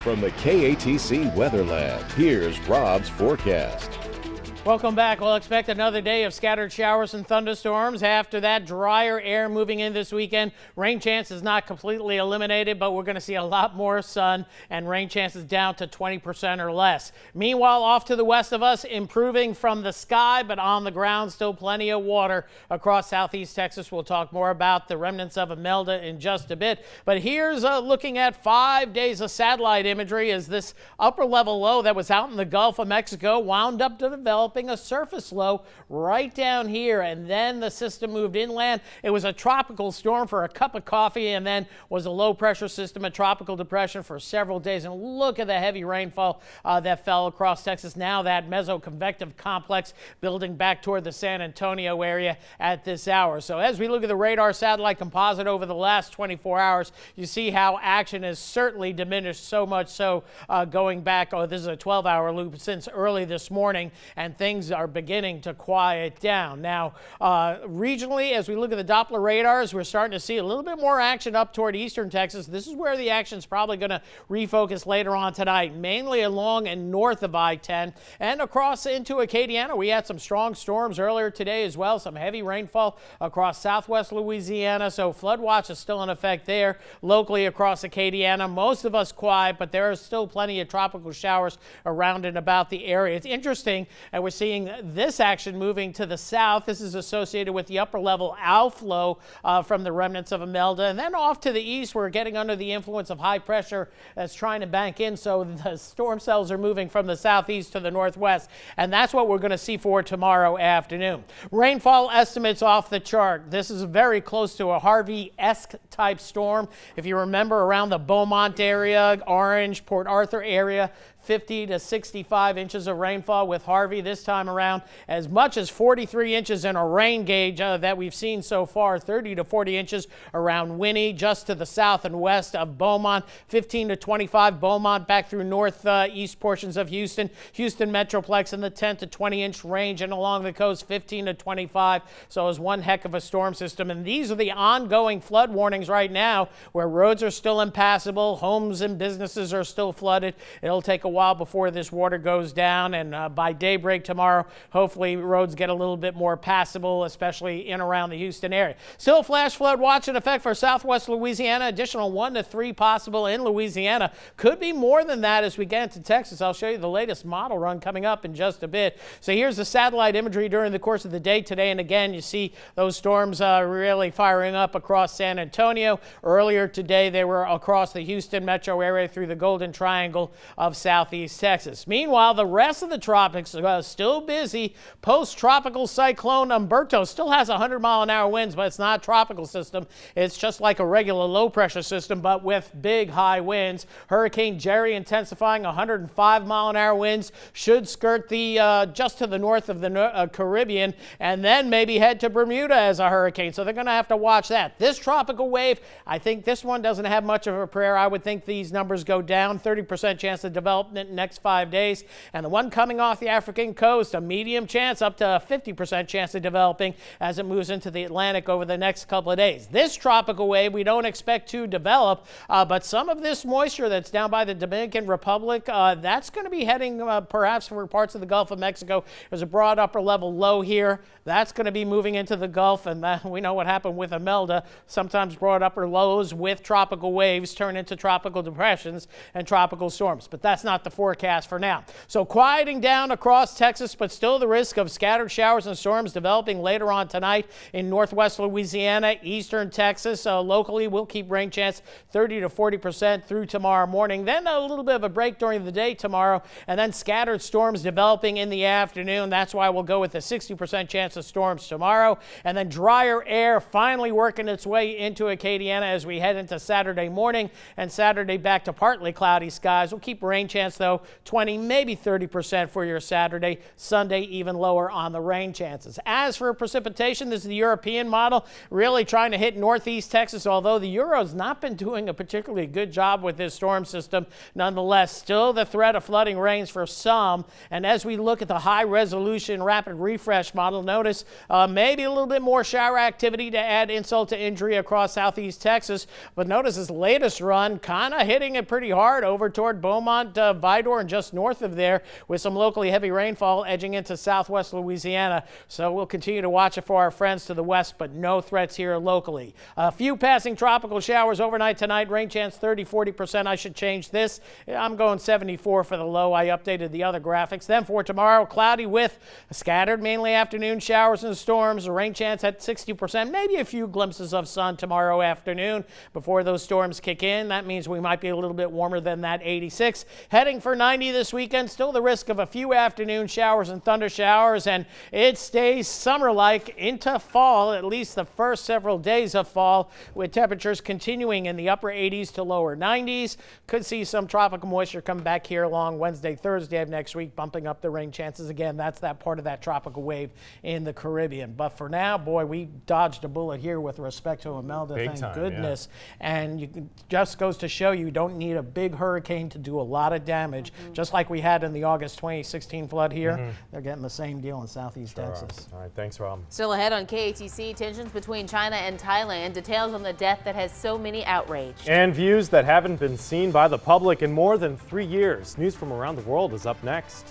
From the KATC Weather Lab, here's Rob's forecast. Welcome back. We'll expect another day of scattered showers and thunderstorms. After that, drier air moving in this weekend. Rain chance is not completely eliminated, but we're going to see a lot more sun and rain chances down to 20% or less. Meanwhile, off to the west of us, improving from the sky, but on the ground, still plenty of water across southeast Texas. We'll talk more about the remnants of Imelda in just a bit. But here's looking at 5 days of satellite imagery as this upper level low that was out in the Gulf of Mexico wound up developing a surface low right down here, and then the system moved inland. It was a tropical storm for a cup of coffee and then was a low pressure system, a tropical depression for several days. And look at the heavy rainfall that fell across Texas. Now that mesoconvective complex building back toward the San Antonio area at this hour. So as we look at the radar satellite composite over the last 24 hours, you see how action has certainly diminished, so much so going back, this is a 12-hour loop since early this morning, and things are beginning to quiet down. Now, regionally, as we look at the Doppler radars, we're starting to see a little bit more action up toward eastern Texas. This is where the action is probably going to refocus later on tonight, mainly along and north of I-10 and across into Acadiana. We had some strong storms earlier today as well, some heavy rainfall across southwest Louisiana, so flood watch is still in effect there. Locally across Acadiana, most of us quiet, but there are still plenty of tropical showers around and about the area. It's interesting, and we're seeing this action moving to the south. This is associated with the upper level outflow from the remnants of Imelda. And then off to the east, we're getting under the influence of high pressure that's trying to bank in. So the storm cells are moving from the southeast to the northwest. And that's what we're going to see for tomorrow afternoon. Rainfall estimates off the chart. This is very close to a Harvey-esque type storm. If you remember, around the Beaumont area, Orange, Port Arthur area, 50 to 65 inches of rainfall with Harvey. This time around, as much as 43 inches in a rain gauge that we've seen so far, 30 to 40 inches around Winnie, just to the south and west of Beaumont, 15 to 25 Beaumont back through northeast portions of Houston Metroplex in the 10 to 20 inch range, and along the coast 15 to 25. So it was one heck of a storm system. And these are the ongoing flood warnings right now, where roads are still impassable, homes and businesses are still flooded. It'll take a while before this water goes down, and by daybreak tomorrow, hopefully roads get a little bit more passable, especially in around the Houston area. Still flash flood watch in effect for southwest Louisiana. Additional 1 to 3 possible in Louisiana. Could be more than that as we get into Texas. I'll show you the latest model run coming up in just a bit. So here's the satellite imagery during the course of the day today, and again, you see those storms really firing up across San Antonio. Earlier today, they were across the Houston metro area through the Golden Triangle of southeast Texas. Meanwhile, the rest of the tropics are still busy. Post-tropical cyclone Umberto still has 100-mile-an-hour winds, but it's not a tropical system. It's just like a regular low-pressure system, but with big high winds. Hurricane Jerry intensifying, 105-mile-an-hour winds, should skirt the just to the north of the Caribbean, and then maybe head to Bermuda as a hurricane. So they're going to have to watch that. This tropical wave, I think this one doesn't have much of a prayer. I would think these numbers go down, 30% chance of development next 5 days. And the one coming off the African coast, a medium chance up to a 50% chance of developing as it moves into the Atlantic over the next couple of days. This tropical wave we don't expect to develop, but some of this moisture that's down by the Dominican Republic, that's going to be heading perhaps for parts of the Gulf of Mexico. There's a broad upper level low here. That's going to be moving into the Gulf, and we know what happened with Imelda. Sometimes broad upper lows with tropical waves turn into tropical depressions and tropical storms, but that's not the forecast for now. So quieting down across Texas, but still the risk of scattered showers and storms developing later on tonight in northwest Louisiana, eastern Texas. Locally, we'll keep rain chance 30 to 40% through tomorrow morning. Then a little bit of a break during the day tomorrow, and then scattered storms developing in the afternoon. That's why we'll go with a 60% chance of storms tomorrow. And then drier air finally working its way into Acadiana as we head into Saturday morning, and Saturday back to partly cloudy skies. We'll keep rain chance, though, 20, maybe 30% for your Saturday. Saturday, Sunday, even lower on the rain chances. As for precipitation, this is the European model, really trying to hit northeast Texas, although the Euro's not been doing a particularly good job with this storm system. Nonetheless, still the threat of flooding rains for some. And as we look at the high resolution rapid refresh model, notice maybe a little bit more shower activity to add insult to injury across southeast Texas. But notice this latest run kind of hitting it pretty hard over toward Beaumont, Vidor, and just north of there, with some locally heavy rainfall edging into southwest Louisiana. So we'll continue to watch it for our friends to the west, but no threats here locally. A few passing tropical showers overnight tonight. Rain chance 30-40%. I should change this. I'm going 74 for the low. I updated the other graphics. Then for tomorrow, cloudy with scattered mainly afternoon showers and storms. A rain chance at 60%. Maybe a few glimpses of sun tomorrow afternoon before those storms kick in. That means we might be a little bit warmer than that 86. Heading for 90 this weekend. Still the risk of a few afternoon showers and thunder showers, and it stays summer-like into fall, at least the first several days of fall, with temperatures continuing in the upper 80s to lower 90s. Could see some tropical moisture come back here along Wednesday, Thursday of next week, bumping up the rain chances again. That's that part of that tropical wave in the Caribbean. But for now, boy, we dodged a bullet here with respect to Imelda, thank goodness. Yeah. And just goes to show you don't need a big hurricane to do a lot of damage. Just like we had in the August 2016 flood here, they're getting the same deal in southeast Texas. All right, thanks, Rob. Still ahead on KATC, tensions between China and Thailand, details on the death that has so many outraged. And views that haven't been seen by the public in more than 3 years. News from around the world is up next.